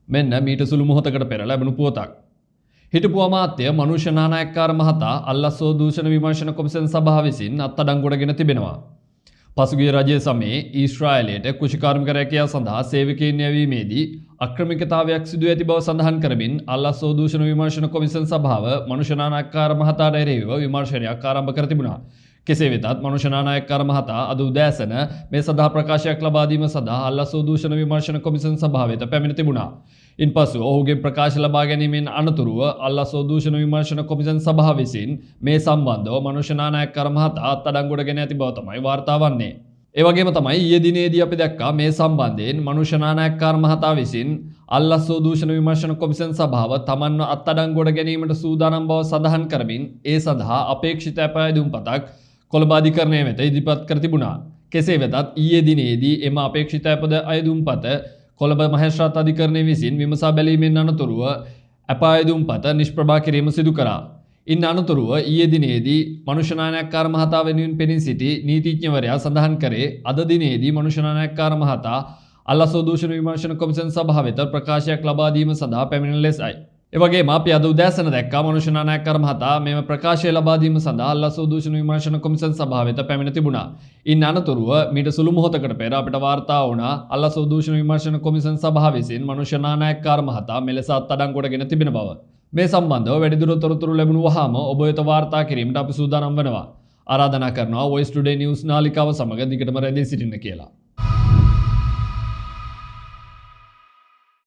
මෙන්න මීට සුළු මොහොතකට පෙර ලැබුණු පුවතක්. හිටපු අමාත්‍ය මනුෂ්‍ය නානායක්කාර මහතා අල්ලස්සෝ දූෂණ විමර්ශන කොමිසම් සභාව විසින් අත්අඩංගුවටගෙන තිබෙනවා. පසුගිය රජය සමයේ ඊශ්‍රායලයට කුෂිකාර්මික රැකියාව සඳහා සේවකයන් යැවීමේදී අක්‍රමිකතාවයක් සිදු ඇති බව සඳහන් කරමින් අල්ලස්සෝ දූෂණ විමර්ශන කොමිසම් සභාව මනුෂ්‍ය නානායක්කාර මහතාට එරෙහිව විමර්ශනයක් ආරම්භ කර තිබුණා. කෙසේ වෙතත් මනුෂ්‍ය නානායක්කාර මහතා අද උදෑසන මේ සඳහා ප්‍රකාශයක් ලබා දීම සඳහා අල්ලස්සෝ දූෂණ විමර්ශන කොමිසම් සභාව වෙත පැමිණ තිබුණා. ඉන්පසු ඔහුගේ ප්‍රකාශ ලබා ගැනීමෙන් අනතුරුව අල්ලස්සෝ දූෂණ විමර්ශන කොමිසම් සභාව විසින් මේ සම්බන්ධව මනුෂ්‍ය නානායක්කාර මහතා අත්අඩංගුවට ගෙන ඇති බව තමයි වාර්තා වන්නේ. ඒ වගේම තමයි ඊයේ දිනේදී අපි දැක්කා මේ සම්බන්ධයෙන් මනුෂ්‍ය නානායක්කාර මහතා විසින් අල්ලස්සෝ දූෂණ විමර්ශන කොමිසම් සභාව තමන්ව අත්අඩංගුවට ගැනීමට සූදානම් බව සඳහන් කරමින් ඒ සඳහා අපේක්ෂිත අපයදුම්පතක් කොළඹ අධිකරණය වෙත ඉදිරිපත් කර තිබුණා. කෙසේ වෙතත් ඊයේ දිනේදී එම අපේක්ෂිත අයදුම්පත කොළඹ මහේස්ත්‍රාත් අධිකරණය විසින් විමසා බැලීමෙන් අනතුරුව අයදුම්පත නිෂ්ප්‍රභා කිරීම සිදු කරා. ඉන් අනතුරුව ඊයේ දිනේදී මනුෂ්‍ය නානායක්කාර මහතා වෙනුවෙන් පෙනී සිටි නීතිඥවරයා සඳහන් කරේ අද දිනේදී මනුෂ්‍ය නානායක්කාර මහතා අල්ලස්සෝ දූෂණ විමර්ශන කොමිසම් සභාව වෙත ප්‍රකාශයක් ලබා දීම සඳහා පැමිණෙන ලෙසයි. ඒ වගේම අපි අද උදෑසන දැක්කා මනුෂ්‍ය නානායක්කාර මහතා මෙම ප්‍රකාශය ලබා දීම සඳහා අල්ලස්සෝ දූෂණ විමර්ශන කොමිසම් සභාව වෙත පැමිණ තිබුණා. ඉන් අනතුරුව මීට සුළු මොහොතකට පෙර අපිට වාර්තා වුණා අල්ලස්සෝ දූෂණ විමර්ශන කොමිසම් සභාව විසින් මනුෂ්‍ය නානායක්කාර මහතා මෙලෙස අත්අඩංගුවටගෙන තිබෙන බව. මේ සම්බන්ධව වැඩිදුර තොරතුරු ලැබුණු වහාම ඔබ වෙත වාර්තා කිරීමට අපි සූදානම් වෙනවා. ආරාධනා කරනවා Voice Today News නාලිකාව සමග දිගටම රැඳී සිටින්න කියලා.